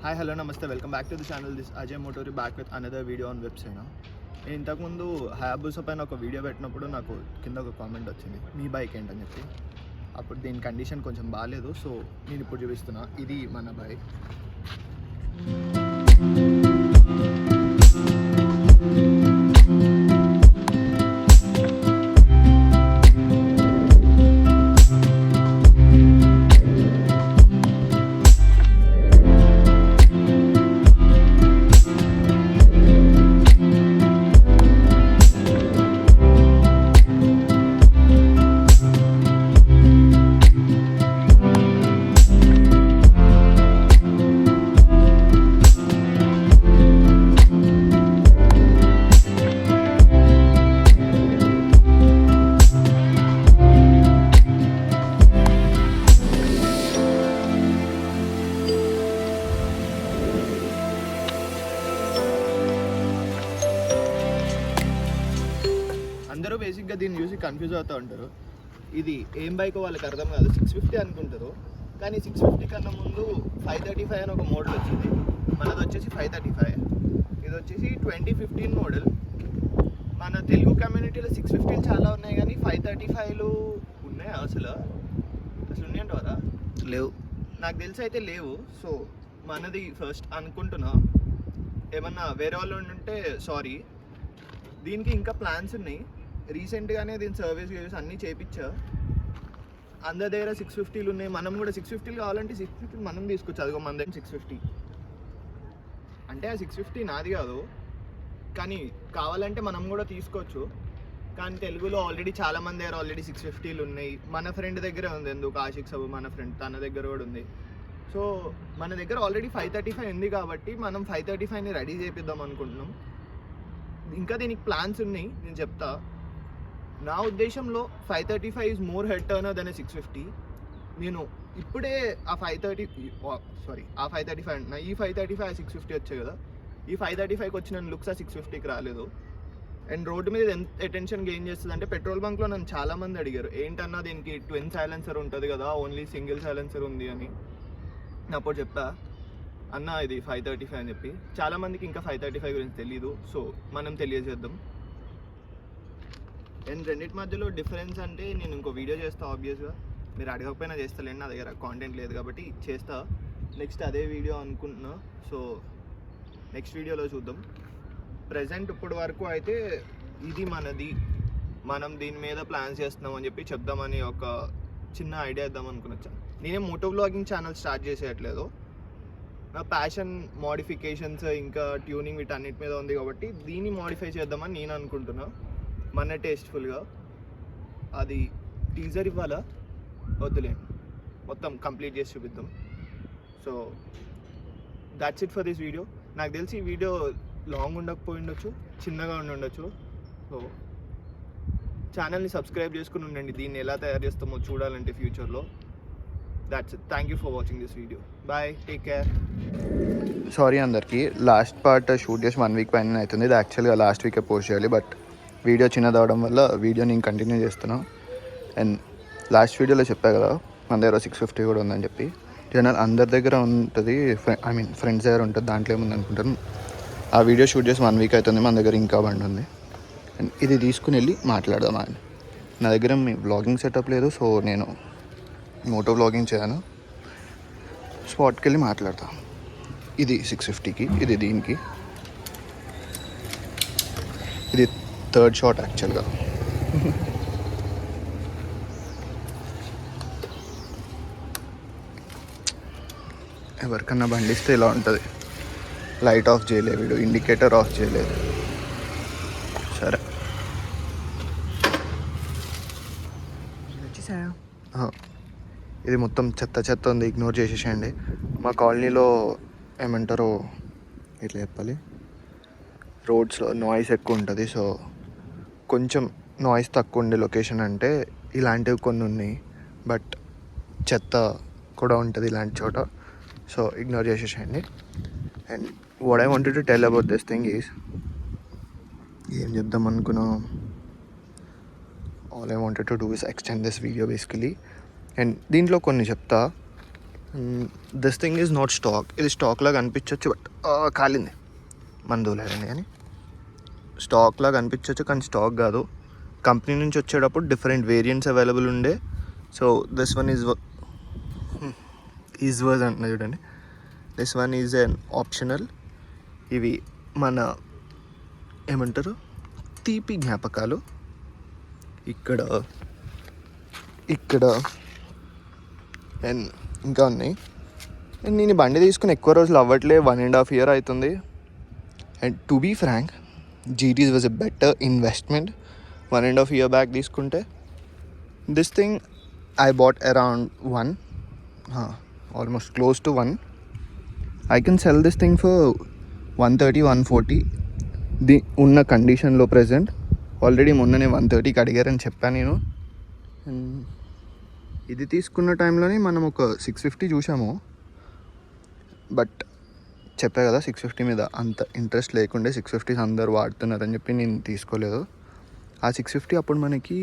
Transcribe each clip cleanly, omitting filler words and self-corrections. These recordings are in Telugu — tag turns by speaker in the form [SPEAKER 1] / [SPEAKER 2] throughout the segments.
[SPEAKER 1] హాయ్ హలో నమస్తే, welcome back to the channel. This Ajay Motori back with another video on WhipSeNa. నేను ఇంతకుముందు హయాబుసా పైన ఒక వీడియో పెట్టినప్పుడు నాకు కింద ఒక కామెంట్ వచ్చింది, మీ బైక్ ఏంటని చెప్పి. అప్పుడు దీని కండిషన్ కొంచెం బాగాలేదు, సో నేను ఇప్పుడు చూపిస్తున్నా. ఇది మన బైక్. అందరూ బేసిక్గా దీన్ని చూసి కన్ఫ్యూజ్ అవుతూ ఉంటారు. ఇది ఏం బైక్ వాళ్ళకి అర్థం కాదు. 650 అనుకుంటారు, కానీ 650 కన్నా ముందు 535 అని ఒక మోడల్ వచ్చింది. మనది వచ్చేసి 535. ఇది వచ్చేసి 2015 మోడల్. మన తెలుగు కమ్యూనిటీలో 650 చాలా ఉన్నాయి, కానీ 535లు ఉన్నాయి. అసలు ఉన్నాయంట కదా? లేవు, నాకు తెలిసి అయితే లేవు. సో మనది ఫస్ట్ అనుకుంటున్నా. ఏమన్నా వేరే వాళ్ళు ఉంటే సారీ. దీనికి ఇంకా ప్లాన్స్ ఉన్నాయి. రీసెంట్గానే దీని సర్వీస్ అన్నీ చేయించా. అందరి దగ్గర 650లు ఉన్నాయి. మనం కూడా 650లు కావాలంటే 650 మనం తీసుకోవచ్చు. అదిగో మన దగ్గర 650 అంటే ఆ 650 నాది కాదు, కానీ కావాలంటే మనం కూడా తీసుకోవచ్చు. కానీ తెలుగులో ఆల్రెడీ చాలామంది దగ్గర ఆల్రెడీ 650లు ఉన్నాయి. మన ఫ్రెండ్ దగ్గర ఉంది, ఎందుకు ఆషిక్ సబు మన ఫ్రెండ్, తన దగ్గర కూడా ఉంది. సో మన దగ్గర ఆల్రెడీ 535 ఉంది కాబట్టి మనం 535ని రెడీ చేపిద్దాం అనుకుంటున్నాం. ఇంకా దీనికి ప్లాన్స్ ఉన్నాయి, నేను చెప్తా. నా ఉద్దేశంలో 535 is more head turner than 650. నేను ఇప్పుడే ఆ 535 అంటున్నా. ఈ 535 ఆ 650 వచ్చాయి కదా. ఈ 535కి వచ్చిన లుక్స్ ఆ 650కి రాలేదు. అండ్ రోడ్డు మీద ఎంత అటెన్షన్ గెయిన్ చేస్తుంది అంటే, పెట్రోల్ బంక్లో నన్ను చాలామంది అడిగారు, ఏంటన్నా దీనికి ట్విన్ సైలెన్సర్ ఉంటుంది కదా, ఓన్లీ సింగిల్ సైలెన్సర్ ఉంది అని. అప్పుడు చెప్పా, అన్న ఇది 535 అని చెప్పి. చాలామందికి ఇంకా 535 గురించి తెలీదు, సో మనం తెలియజేద్దాం. అండ్ రెండింటి మధ్యలో డిఫరెన్స్ అంటే, నేను ఇంకో వీడియో చేస్తా ఆబ్వియస్గా. మీరు అడగకపోయినా చేస్తలేండి, నా దగ్గర కాంటెంట్ లేదు కాబట్టి చేస్తా. నెక్స్ట్ అదే వీడియో అనుకుంటున్నా. సో నెక్స్ట్ వీడియోలో చూద్దాం. ప్రజెంట్ ఇప్పటి వరకు అయితే ఇది మనది, మనం దీని మీద ప్లాన్స్ చేస్తున్నాం అని చెప్పి చెప్దామని ఒక చిన్న ఐడియా ఇద్దాం అనుకునొచ్చా. నేనే మోటో వ్లాగింగ్ ఛానల్ స్టార్ట్ చేసేయట్లేదు. నా ప్యాషన్ మోడిఫికేషన్స్ ఇంకా ట్యూనింగ్ వీటన్నిటి మీద ఉంది కాబట్టి దీన్ని మోడిఫై చేద్దామని నేను అనుకుంటున్నా. మన టేస్ట్ఫుల్గా. అది టీజర్ ఇవ్వాలా వద్దులే, మొత్తం కంప్లీట్ చేసి చూపిద్దాం. So that's it for this video. నాకు తెలిసి ఈ వీడియో లాంగ్ ఉండకపోయి ఉండొచ్చు, చిన్నగా ఉండొచ్చు. సో ఛానల్ని సబ్స్క్రైబ్ చేసుకుని ఉండండి, దీన్ని ఎలా తయారు చేస్తామో చూడాలంటే ఫ్యూచర్లో. That's it. Thank you for watching this video. Bye, take care. Sorry అందరికీ, లాస్ట్ పార్ట్ షూట్ చేసి 1 వీక్ పైన అవుతుంది. ఇది యాక్చువల్గా లాస్ట్ వీకే పోస్ట్ చేయాలి, బట్ వీడియో చిన్నది అవడం వల్ల వీడియో నేను కంటిన్యూ చేస్తున్నాను. అండ్ లాస్ట్ వీడియోలో చెప్పా కదా మన దగ్గర 650 కూడా ఉందని చెప్పి. జనరల్ అందరి దగ్గర ఉంటుంది, ఫ్రెండ్స్ దగ్గర ఉంటుంది, దాంట్లో ఏముంది అనుకుంటాను. ఆ వీడియో షూట్ చేసి 1 వీక్ అవుతుంది, మన దగ్గర ఇంకా బండి ఉంది. అండ్ ఇది తీసుకుని వెళ్ళి మాట్లాడదాం అని. నా దగ్గర మీ వ్లాగింగ్ సెటప్ లేదు, సో నేను మోటో వ్లాగింగ్ చేయను. స్పాట్కి వెళ్ళి మాట్లాడతాం. ఇది 650కి, ఇది దీనికి. ఇది థర్డ్ షాట్ యాక్చువల్గా. ఎవరికన్నా బండి ఇస్తే ఇలా ఉంటుంది. లైట్ ఆఫ్ చేయలేదు వీడు, ఇండికేటర్ ఆఫ్ చేయలేదు. సరే, ఇది మొత్తం చెత్త ఉంది, ఇగ్నోర్ చేసేసేయండి. మా కాలనీలో ఏమంటారో ఇట్లా చెప్పాలి, రోడ్స్లో నాయిస్ ఎక్కువ ఉంటుంది. సో కొంచెం నాయిస్ తక్కువ ఉండే లొకేషన్ అంటే ఇలాంటివి కొన్ని ఉన్నాయి, బట్ చెత్త కూడా ఉంటుంది ఇలాంటి చోట. సో ఇగ్నోర్ చేసేసేయండి. And what I wanted to tell about this thing is, ఏం చెప్దాం అనుకున్నా, all I wanted to do is extend this video basically. And దీంట్లో కొన్ని చెప్తా. This thing is not stock. ఇది స్టాక్ లాగా అనిపించవచ్చు, బట్ కాలింది మన దూలేదండి. కానీ స్టాక్ లాగా అనిపించవచ్చు, కానీ స్టాక్ కాదు. కంపెనీ నుంచి వచ్చేటప్పుడు డిఫరెంట్ వేరియంట్స్ అవైలబుల్ ఉండే. So this one is verge అంటున్నా చూడండి. This one is an optional. ఇవి మన ఏమంటారు తీపి జ్ఞాపకాలు. ఇక్కడ అండ్ ఇంకా ఉన్నాయి. అండ్ నేను బండి తీసుకుని ఎక్కువ రోజులు అవ్వట్లే, 1.5 year అవుతుంది. And to be frank, GTs was a better investment 1.5 year back తీసుకుంటే. This thing I bought around 1, almost close to 1. I can sell this thing for 130, 140 ఉన్న కండిషన్లో ప్రజెంట్. ఆల్రెడీ మొన్ననే 130కి అడిగారని చెప్పాను నేను. ఇది తీసుకున్న టైంలోనే మనం ఒక 650 చూసాము, బట్ చెప్పా కదా 650 మీద అంత ఇంట్రెస్ట్ లేకుండే. 650 అందరు వాడుతున్నారని చెప్పి నేను తీసుకోలేదు. ఆ 650 అప్పుడు మనకి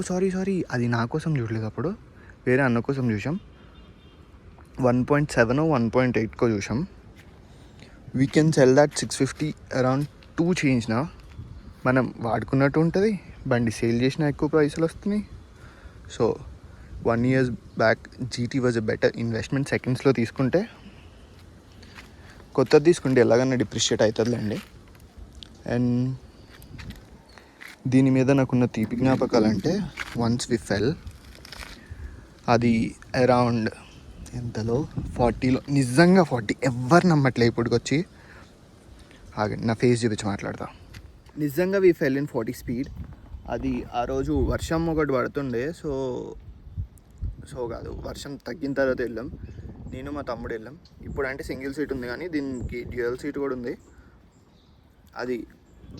[SPEAKER 1] సారీ అది నా కోసం చూడలేదు, అప్పుడు వేరే అన్న కోసం చూసాం. 1.7 1.8 చూసాం. We can sell that 650 around 2 change నా. మనం వాడుకున్నట్టు ఉంటుంది, బండి సేల్ చేసినా ఎక్కువ పైసలు వస్తున్నాయి. So 1 year back GT was a better investment. సెకండ్స్లో తీసుకుంటే, కొత్తది తీసుకుంటే ఎలాగన్నా డిప్రిషియేట్ అవుతుందిలేండి. అండ్ దీని మీద నాకున్న తీపి జ్ఞాపకాలు అంటే, వన్స్ వి ఫెల్, అది అరౌండ్ ఎంతలో 40లో, నిజంగా 40, ఎవ్వరు నమ్మట్లే ఇప్పటికొచ్చి. ఆగండి, నా ఫేస్ చూపించి మాట్లాడతా. నిజంగా వి ఫెల్ ఇన్ 40 స్పీడ్. అది ఆ రోజు వర్షం ఒకటి పడుతుండే. సో కాదు, వర్షం తగ్గిన తర్వాత వెళ్ళాం. నేను మా తమ్ముడు వెళ్ళాం. ఇప్పుడు అంటే సింగిల్ సీట్ ఉంది, కానీ దీనికి డ్యూయల్ సీట్ కూడా ఉంది. అది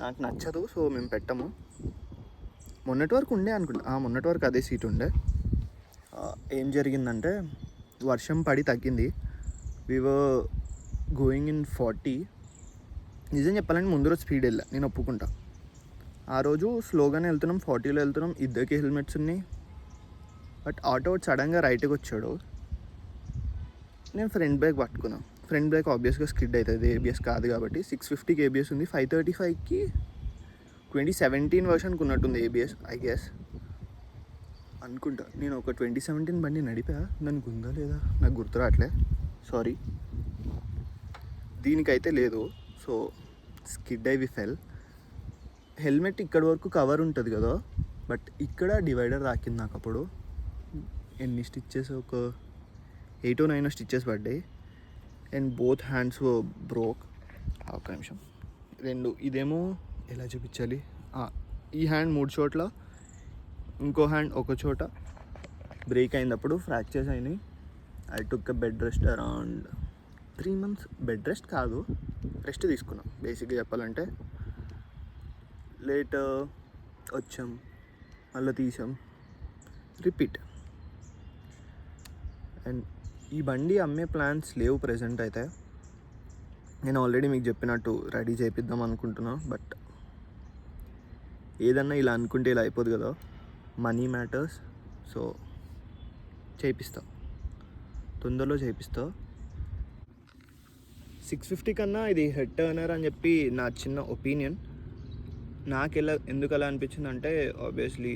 [SPEAKER 1] నాకు నచ్చదు, సో మేము పెట్టము. మొన్నటి వరకు ఉండే అనుకుంటా, మొన్నటి వరకు అదే సీట్ ఉండే. ఏం జరిగిందంటే, వర్షం పడి తగ్గింది. వి వర్ గోయింగ్ ఇన్ 40. నిజం చెప్పాలంటే ముందు రోజు స్పీడ్ వెళ్ళా, నేను ఒప్పుకుంటా. ఆ రోజు స్లోగానే వెళ్తున్నాం, 40లో వెళ్తున్నాం. ఇద్దరికి హెల్మెట్స్ ఉన్నాయి. బట్ ఆటో సడన్గా రైట్కి వచ్చాడు. నేను ఫ్రంట్ బ్రేక్ పట్టుకున్నాను. ఫ్రంట్ బ్రేక్ ఆబ్వియస్గా స్కిడ్ అవుతుంది, ఏబిఎస్ కాదు కాబట్టి. 650కి ఏబిఎస్ ఉంది, 535కి 2017 వర్షన్కి ఉన్నట్టుంది ఏబిఎస్, ఐ గెస్ అనుకుంటా. నేను ఒక 2017 బండి నడిపా, దానికి ఉందా లేదా నాకు గుర్తు రావట్లే, సారీ. దీనికైతే లేదు. సో స్కిడ్ అయి వి ఫెల్. హెల్మెట్ ఇక్కడ వరకు కవర్ ఉంటుంది కదా, బట్ ఇక్కడ డివైడర్ తాకింది నాకు. అప్పుడు ఎన్ని స్టిచ్చెస్, ఒక 8 or 9 స్టిచ్చెస్ పడ్డాయి. And both hands broke. ఒక్క నిమిషం, ఇదేమో ఎలా చూపించాలి, ఈ హ్యాండ్ 3 చోట్ల, ఇంకో హ్యాండ్ ఒక చోట బ్రేక్ అయినప్పుడు ఫ్రాక్చర్స్ అయినాయి. I took bed rest around 3 months. Bed rest కాదు, రెస్ట్ తీసుకున్నాం బేసిక్గా చెప్పాలంటే. లేట్ వచ్చాం, మళ్ళీ తీసాం, రిపీట్. అండ్ ఈ బండి అమ్మే ప్లాన్స్ లేవు ప్రెజెంట్ అయితే. నేను ఆల్రెడీ మీకు చెప్పినట్టు రెడీ చేపిద్దాం అనుకుంటున్నా, బట్ ఏదన్నా ఇలా అనుకుంటే ఇలా అయిపోదు కదా, మనీ మ్యాటర్స్. సో చేపిస్తా, తొందరలో చేపిస్తా. 650 కన్నా ఇది హెడ్ టర్నర్ అని చెప్పి నా చిన్న ఒపీనియన్. నాకు ఎందుకు అలా అనిపించింది అంటే, ఆబ్వియస్లీ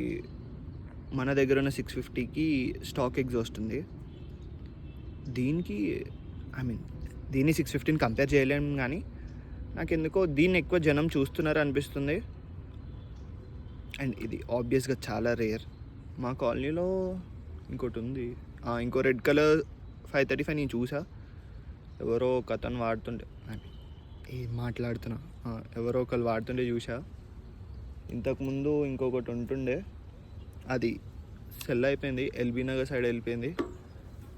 [SPEAKER 1] మన దగ్గర ఉన్న 650కి స్టాక్ ఎగ్జాస్ట్ ఉంది. దీనికి దీన్ని 650ని కంపేర్ చేయలేము, కానీ నాకు ఎందుకో దీన్ని ఎక్కువ జనం చూస్తున్నారు అనిపిస్తుంది. అండ్ ఇది ఆబ్వియస్గా చాలా రేర్. మా కాలనీలో ఇంకోటి ఉంది, ఇంకో రెడ్ కలర్ 535 నేను చూసా. ఎవరో ఒక అతను వాడుతుంటే, మాట్లాడుతున్నా, ఎవరో ఒకరు వాడుతుంటే చూసా. ఇంతకుముందు ఇంకొకటి ఉంటుండే, అది సెల్ అయిపోయింది, ఎల్బీ నగర్ సైడ్ వెళ్ళిపోయింది.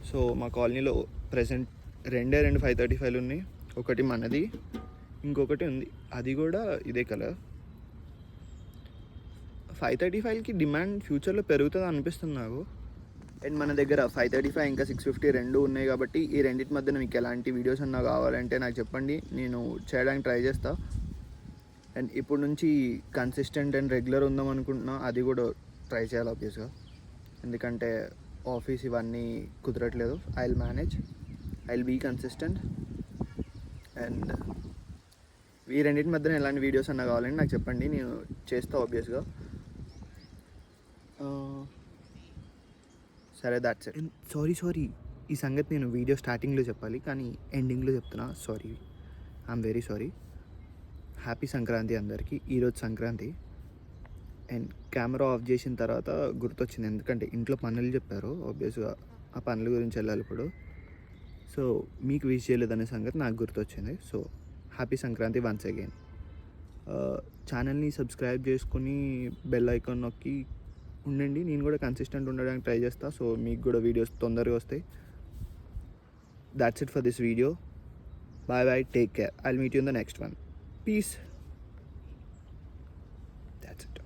[SPEAKER 1] సో మా కాలనీలో ప్రజెంట్ 2 535 ఉన్నాయి. ఒకటి మనది, ఇంకొకటి ఉంది, అది కూడా ఇదే కలర్. 535కి డిమాండ్ ఫ్యూచర్లో పెరుగుతుంది అనిపిస్తుంది నాకు. అండ్ మన దగ్గర 535 ఇంకా 650 రెండు ఉన్నాయి కాబట్టి, ఈ రెండింటి మధ్యన మీకు ఎలాంటి వీడియోస్ అన్నా కావాలంటే నాకు చెప్పండి, నేను చేయడానికి ట్రై చేస్తా. అండ్ ఇప్పుడు నుంచి కన్సిస్టెంట్ అండ్ రెగ్యులర్ ఉందాం అనుకుంటున్నా, అది కూడా ట్రై చేయాలి ఆబ్వియస్గా. ఎందుకంటే ఆఫీస్ ఇవన్నీ కుదరట్లేదు. I will manage, I will be consistent. And ఈ రెండింటి మధ్యన ఎలాంటి వీడియోస్ అన్నా కావాలండి నాకు చెప్పండి, నేను చేస్తా ఆబ్వియస్గా. సరే, దాట్స్ ఇట్. సారీ, ఈ సంగతి నేను వీడియో స్టార్టింగ్లో చెప్పాలి కానీ ఎండింగ్లో చెప్తున్నా. Sorry, I'm very sorry. Happy Sankranti అందరికీ. ఈరోజు సంక్రాంతి. అండ్ కెమెరా ఆఫ్ చేసిన తర్వాత గుర్తొచ్చింది, ఎందుకంటే ఇంట్లో పనులు చెప్పారు, ఆబ్వియస్గా ఆ పనుల గురించి వెళ్ళాలి ఇప్పుడు. సో మీకు విష్ చేయలేదనే సంగతి నాకు గుర్తొచ్చింది. So happy Sankranti once again. ఛానల్ని సబ్స్క్రైబ్ చేసుకుని బెల్ ఐకాన్ నొక్కి ఉండండి. నేను కూడా కన్సిస్టెంట్ ఉండడానికి ట్రై చేస్తా. సో మీకు కూడా వీడియోస్ తొందరగా వస్తాయి. That's it for this video. Bye, take care. I will meet you in the next one. Peace. That's it.